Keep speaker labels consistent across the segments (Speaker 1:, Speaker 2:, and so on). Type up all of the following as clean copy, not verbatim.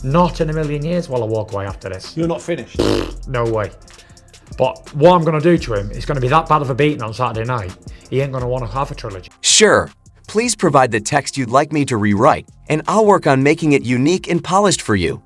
Speaker 1: Not in a million years will I walk away after this.
Speaker 2: You're not finished?
Speaker 1: No way. But what I'm going to do to him is going to be that bad of a beating on Saturday night, he ain't going to want to have a trilogy.
Speaker 3: Sure. Please provide the text you'd like me to rewrite, and I'll work on making it unique and polished for you.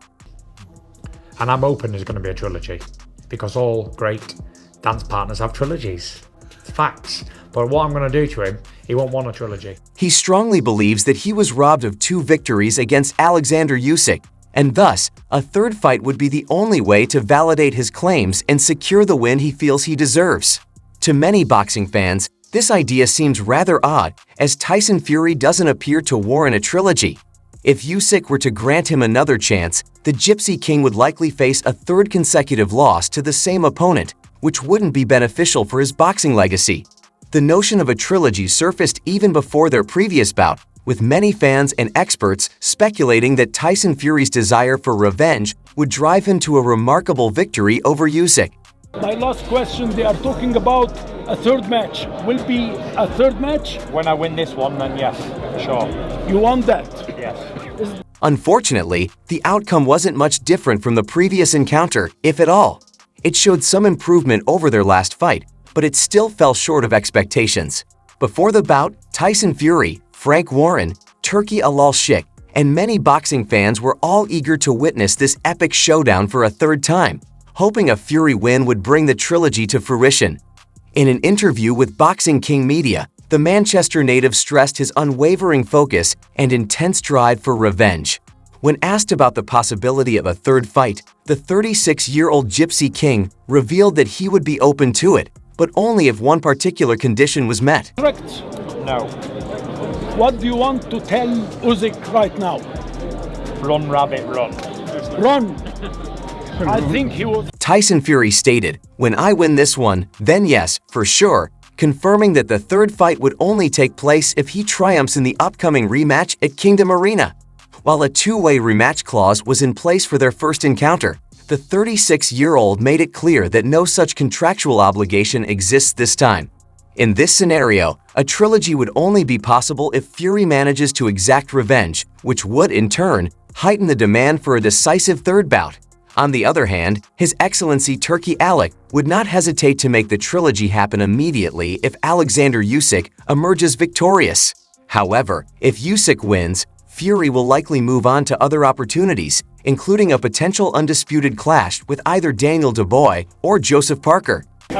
Speaker 1: And I'm hoping there's going to be a trilogy, because all great dance partners have trilogies. It's facts. But what I'm going to do to him, he won't want a trilogy.
Speaker 3: He strongly believes that he was robbed of 2 victories against Oleksandr Usyk, and thus, a third fight would be the only way to validate his claims and secure the win he feels he deserves. To many boxing fans, this idea seems rather odd, as Tyson Fury doesn't appear to warrant a trilogy. If Usyk were to grant him another chance, the Gypsy King would likely face a third consecutive loss to the same opponent, which wouldn't be beneficial for his boxing legacy. The notion of a trilogy surfaced even before their previous bout, with many fans and experts speculating that Tyson Fury's desire for revenge would drive him to a remarkable victory over Usyk.
Speaker 2: My last question, they are talking about a third match. Will be a third match?
Speaker 4: When I win this one, then yes, sure.
Speaker 2: You want that?
Speaker 4: Yes.
Speaker 3: Unfortunately, the outcome wasn't much different from the previous encounter, if at all. It showed some improvement over their last fight, but it still fell short of expectations. Before the bout, Tyson Fury, Frank Warren, Turki Al-Sheikh, and many boxing fans were all eager to witness this epic showdown for a third time, hoping a Fury win would bring the trilogy to fruition. In an interview with Boxing King Media, the Manchester native stressed his unwavering focus and intense drive for revenge. When asked about the possibility of a third fight, the 36-year-old Gypsy King revealed that he would be open to it, but only if one particular condition was met.
Speaker 2: Correct.
Speaker 4: No.
Speaker 2: What do you want to tell Usyk right now?
Speaker 4: Run, rabbit, run.
Speaker 2: Run. I think he was.
Speaker 3: Tyson Fury stated, "When I win this one, then yes, for sure," confirming that the third fight would only take place if he triumphs in the upcoming rematch at Kingdom Arena. While a two-way rematch clause was in place for their first encounter, the 36-year-old made it clear that no such contractual obligation exists this time. In this scenario, a trilogy would only be possible if Fury manages to exact revenge, which would, in turn, heighten the demand for a decisive third bout. On the other hand, His Excellency Turki Alek would not hesitate to make the trilogy happen immediately if Oleksandr Usyk emerges victorious. However, if Usyk wins, Fury will likely move on to other opportunities, including a potential undisputed clash with either Daniel Dubois or Joseph Parker.
Speaker 5: I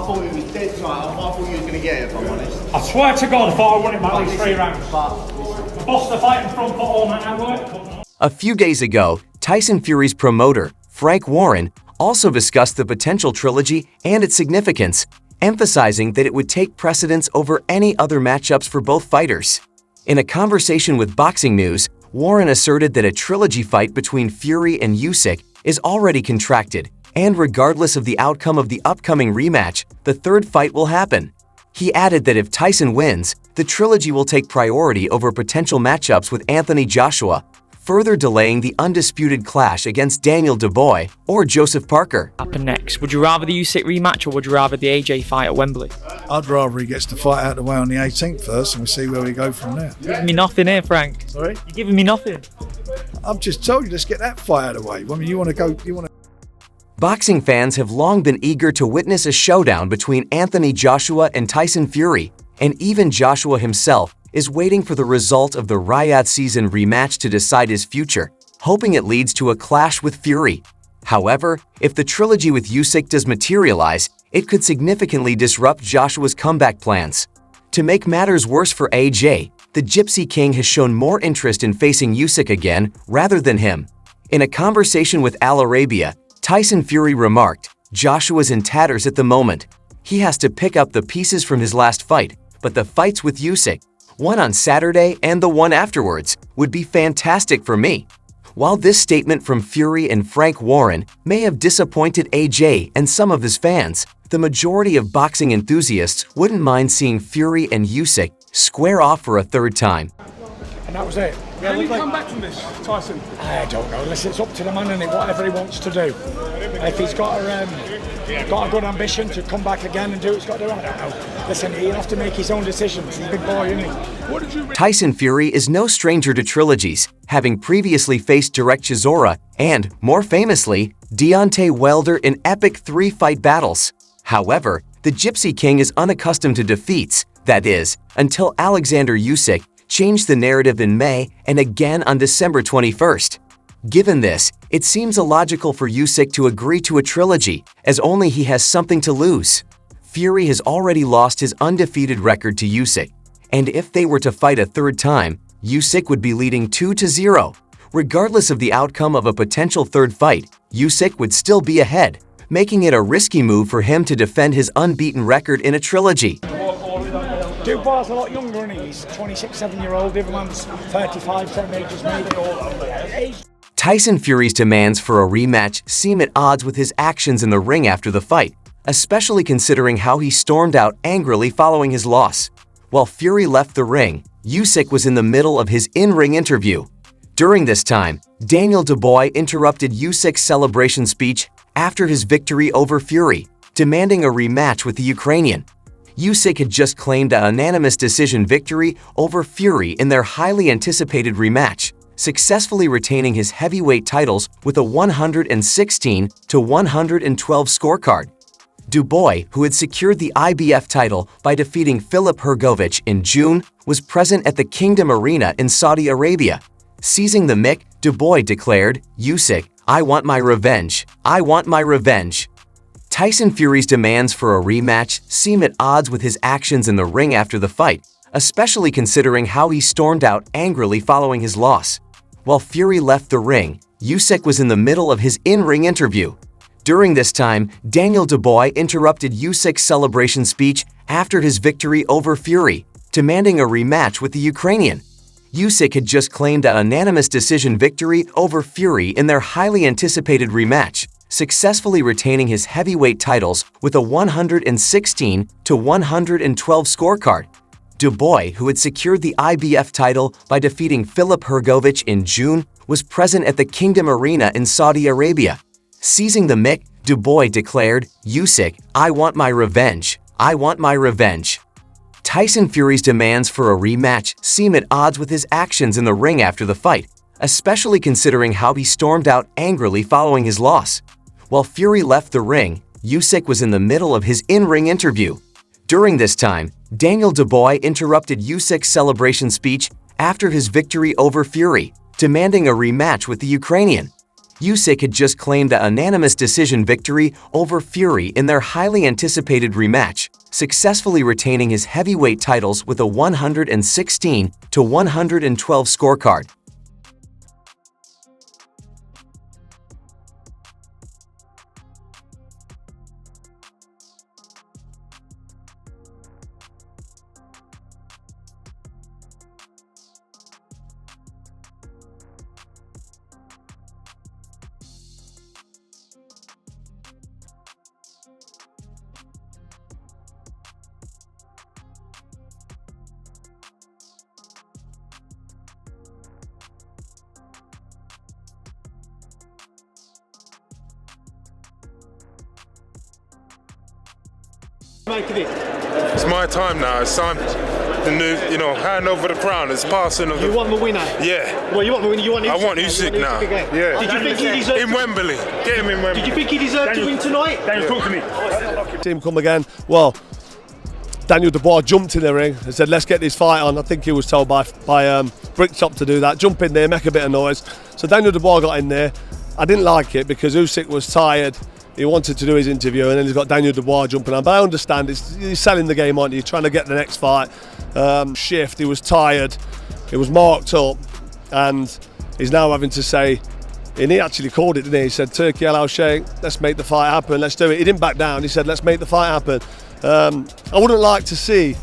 Speaker 5: thought he was dead tonight. I thought he was going to get it, if I'm honest.
Speaker 4: I swear to God, I thought I won it by at least 3 rounds. I bossed the fight in front for all night and work.
Speaker 3: A few days ago, Tyson Fury's promoter, Frank Warren, also discussed the potential trilogy and its significance, emphasizing that it would take precedence over any other matchups for both fighters. In a conversation with Boxing News, Warren asserted that a trilogy fight between Fury and Usyk is already contracted, and regardless of the outcome of the upcoming rematch, the third fight will happen. He added that if Tyson wins, the trilogy will take priority over potential matchups with Anthony Joshua, further delaying the undisputed clash against Daniel Dubois or Joseph Parker.
Speaker 6: Happen next? Would you rather the Usyk rematch or would you rather the AJ fight at Wembley?
Speaker 7: I'd rather he gets the fight out of the way on the 18th first and we see where we go from there.
Speaker 6: You're giving me nothing here, Frank.
Speaker 7: Sorry?
Speaker 6: You're giving me nothing.
Speaker 7: I've just told you, let's get that fight out of the way. I mean, you want to go,
Speaker 3: Boxing fans have long been eager to witness a showdown between Anthony Joshua and Tyson Fury, and even Joshua himself is waiting for the result of the Riyadh season rematch to decide his future, hoping it leads to a clash with Fury. However, if the trilogy with Usyk does materialize, it could significantly disrupt Joshua's comeback plans. To make matters worse for AJ, the Gypsy King has shown more interest in facing Usyk again rather than him. In a conversation with Al Arabiya, Tyson Fury remarked, "Joshua's in tatters at the moment. He has to pick up the pieces from his last fight, but the fights with Usyk, one on Saturday and the one afterwards, would be fantastic for me." While this statement from Fury and Frank Warren may have disappointed AJ and some of his fans, the majority of boxing enthusiasts wouldn't mind seeing Fury and Usyk square off for a third time.
Speaker 2: And that was it.
Speaker 8: Can you come back from this, Tyson?
Speaker 2: I don't know. Listen, it's up to the man and whatever he wants to do. If he's got a good ambition to come back again and do what he's got to do, I don't know. Listen, he'll have to make his own decisions. He's a big boy, isn't he?
Speaker 3: Tyson Fury is no stranger to trilogies, having previously faced Derek Chisora and, more famously, Deontay Wilder in epic 3-fight battles. However, the Gypsy King is unaccustomed to defeats, that is, until Oleksandr Usyk changed the narrative in May and again on December 21st. Given this, it seems illogical for Usyk to agree to a trilogy, as only he has something to lose. Fury has already lost his undefeated record to Usyk, and if they were to fight a third time, Usyk would be leading 2-0. Regardless of the outcome of a potential third fight, Usyk would still be ahead, making it a risky move for him to defend his unbeaten record in a trilogy.
Speaker 2: Dubois a lot younger, isn't he? He's 26-7-year-old. The other man's 35, same age as me.
Speaker 3: Tyson Fury's demands for a rematch seem at odds with his actions in the ring after the fight, especially considering how he stormed out angrily following his loss. While Fury left the ring, Usyk was in the middle of his in-ring interview. During this time, Daniel Dubois interrupted Usyk's celebration speech after his victory over Fury, demanding a rematch with the Ukrainian. Usyk had just claimed a unanimous decision victory over Fury in their highly anticipated rematch, successfully retaining his heavyweight titles with a 116-112 scorecard. Dubois, who had secured the IBF title by defeating Filip Hrgović in June, was present at the Kingdom Arena in Saudi Arabia. Seizing the mic, Dubois declared, "Usyk, I want my revenge. I want my revenge." Tyson Fury's demands for a rematch seem at odds with his actions in the ring after the fight, especially considering how he stormed out angrily following his loss. While Fury left the ring, Usyk was in the middle of his in-ring interview. During this time, Daniel Dubois interrupted Usyk's celebration speech after his victory over Fury, demanding a rematch with the Ukrainian. Usyk had just claimed a unanimous decision victory over Fury in their highly anticipated rematch, successfully retaining his heavyweight titles with a 116-112 scorecard. Dubois, who had secured the IBF title by defeating Filip Hrgović in June, was present at the Kingdom Arena in Saudi Arabia. Seizing the mic, Dubois declared, "Usyk, I want my revenge. I want my revenge." Tyson Fury's demands for a rematch seem at odds with his actions in the ring after the fight, especially considering how he stormed out angrily following his loss. While Fury left the ring, Usyk was in the middle of his in-ring interview. During this time, Daniel Dubois interrupted Usyk's celebration speech after his victory over Fury, demanding a rematch with the Ukrainian. Usyk had just claimed a unanimous decision victory over Fury in their highly anticipated rematch, successfully retaining his heavyweight titles with a 116-112 scorecard.
Speaker 8: It's my time now. It's time to hand over the crown. It's passing of the...
Speaker 5: You want the winner?
Speaker 8: Yeah.
Speaker 5: Well, you want the winner? You want Usyk?
Speaker 8: I want Usyk now. Yeah.
Speaker 5: Did you think he deserved...
Speaker 8: In Wembley. Get him in Wembley.
Speaker 5: Did you think he deserved to win tonight?
Speaker 4: Daniel, talk to me.
Speaker 9: See him come again. Well, Daniel Dubois jumped in the ring and said, "Let's get this fight on." I think he was told by Bricktop to do that. Jump in there, make a bit of noise. So Daniel Dubois got in there. I didn't like it because Usyk was tired. He wanted to do his interview, and then he's got Daniel Dubois jumping on. But I understand, he's selling the game, aren't you? He's trying to get the next fight. Shift, he was tired, he was marked up, and he's now having to say, and he actually called it, didn't he? He said, "Turkey Al Sheikh, let's make the fight happen, let's do it." He didn't back down, he said, "Let's make the fight happen." I wouldn't like to see